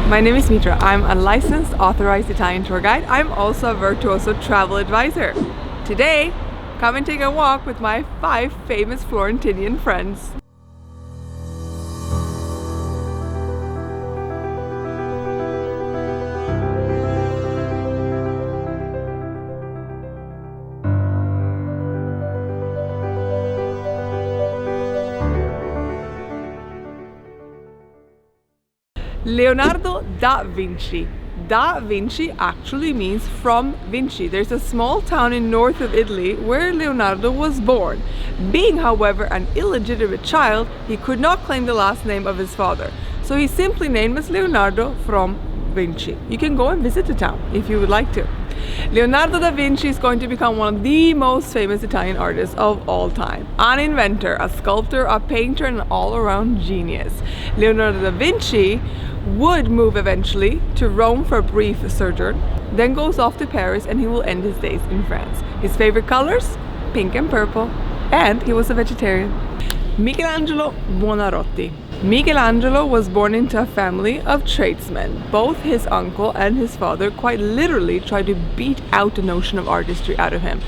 My name is Mitra. I'm a licensed authorized Italian tour guide. I'm also a virtuoso travel advisor. Today, come and take a walk with my 5 famous Florentinian friends. Leonardo da Vinci. Da Vinci actually means from Vinci. There's a small town in north of Italy where Leonardo was born. Being, however, an illegitimate child, he could not claim the last name of his father. So he's simply named as Leonardo from Vinci. You can go and visit the town if you would like to. Leonardo da Vinci is going to become one of the most famous Italian artists of all time. An inventor, a sculptor, a painter, and an all-around genius. Leonardo da Vinci would move eventually to Rome for a brief sojourn, then goes off to Paris, and he will end his days in France. His favorite colors? Pink and purple. And he was a vegetarian. Michelangelo Buonarroti. Michelangelo was born into a family of tradesmen. Both his uncle and his father quite literally tried to beat out the notion of artistry out of him.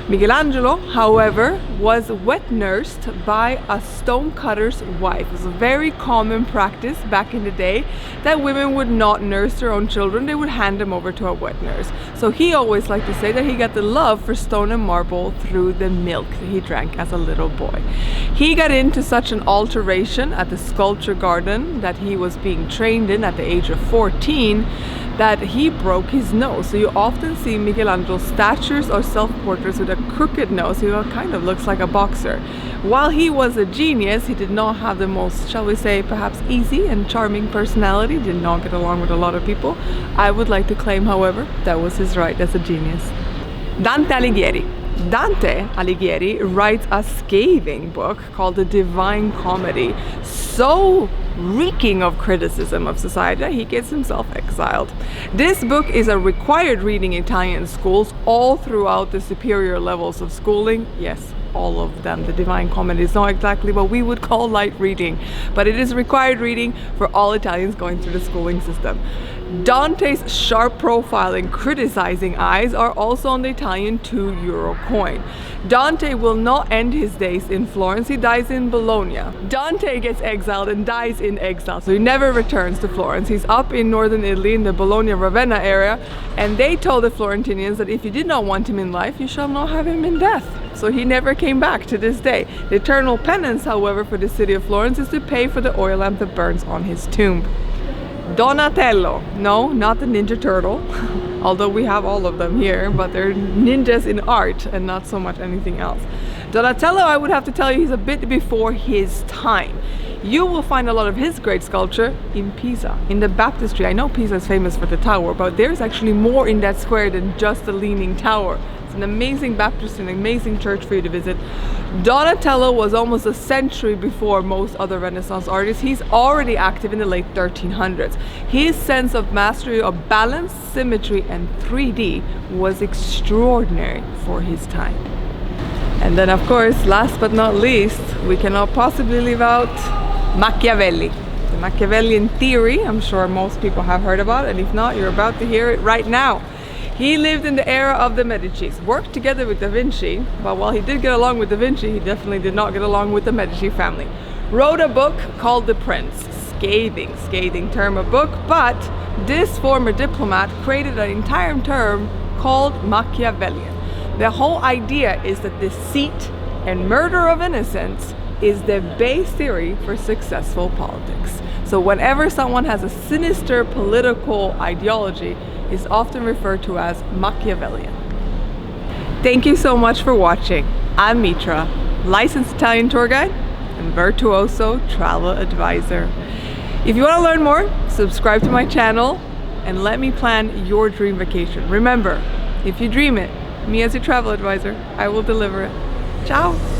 Michelangelo, however, was wet nursed by a stonecutter's wife. It was a very common practice back in the day that women would not nurse their own children, they would hand them over to a wet nurse. So he always liked to say that he got the love for stone and marble through the milk that he drank as a little boy. He got into such an alteration at the sculpture garden that he was being trained in at the age of 14 that he broke his nose. So you often see Michelangelo's statues or self-portraits with a crooked nose. He kind of looks like a boxer. While he was a genius, he did not have the most, shall we say, perhaps easy and charming personality. Did not get along with a lot of people. I would like to claim, however, that was his right as a genius. Dante Alighieri. Dante Alighieri writes a scathing book called The Divine Comedy, so reeking of criticism of society that he gets himself exiled. This book is a required reading in Italian schools all throughout the superior levels of schooling. Yes, all of them. The Divine Comedy is not exactly what we would call light reading, but it is required reading for all Italians going through the schooling system. Dante's sharp profile and criticizing eyes are also on the Italian €2 coin. Dante will not end his days in Florence, he dies in Bologna. Dante gets exiled and dies in exile, so he never returns to Florence. He's up in northern Italy in the Bologna-Ravenna area, and they told the Florentinians that if you did not want him in life, you shall not have him in death. So he never came back to this day. The eternal penance, however, for the city of Florence is to pay for the oil lamp that burns on his tomb. Donatello. No, not the Ninja Turtle, although we have all of them here, but they're ninjas in art and not so much anything else. Donatello, I would have to tell you, he's a bit before his time. You will find a lot of his great sculpture in Pisa, in the baptistry. I know Pisa is famous for the tower, but there's actually more in that square than just the leaning tower. It's an amazing baptistry, an amazing church for you to visit. Donatello was almost a century before most other Renaissance artists. He's already active in the late 1300s. His sense of mastery of balance, symmetry, and 3D was extraordinary for his time. And then, of course, last but not least, we cannot possibly leave out Machiavelli. The Machiavellian theory, I'm sure most people have heard about it, and if not, you're about to hear it right now. He lived in the era of the Medicis, worked together with Da Vinci, but while he did get along with Da Vinci, he definitely did not get along with the Medici family. Wrote a book called The Prince. Scathing term of book, but this former diplomat created an entire term called Machiavellian. The whole idea is that deceit and murder of innocents is the base theory for successful politics. So whenever someone has a sinister political ideology, is often referred to as Machiavellian. Thank you so much for watching. I'm Mitra, licensed Italian tour guide and virtuoso travel advisor. If you want to learn more, subscribe to my channel and let me plan your dream vacation. Remember, if you dream it, me as your travel advisor, I will deliver it. Ciao!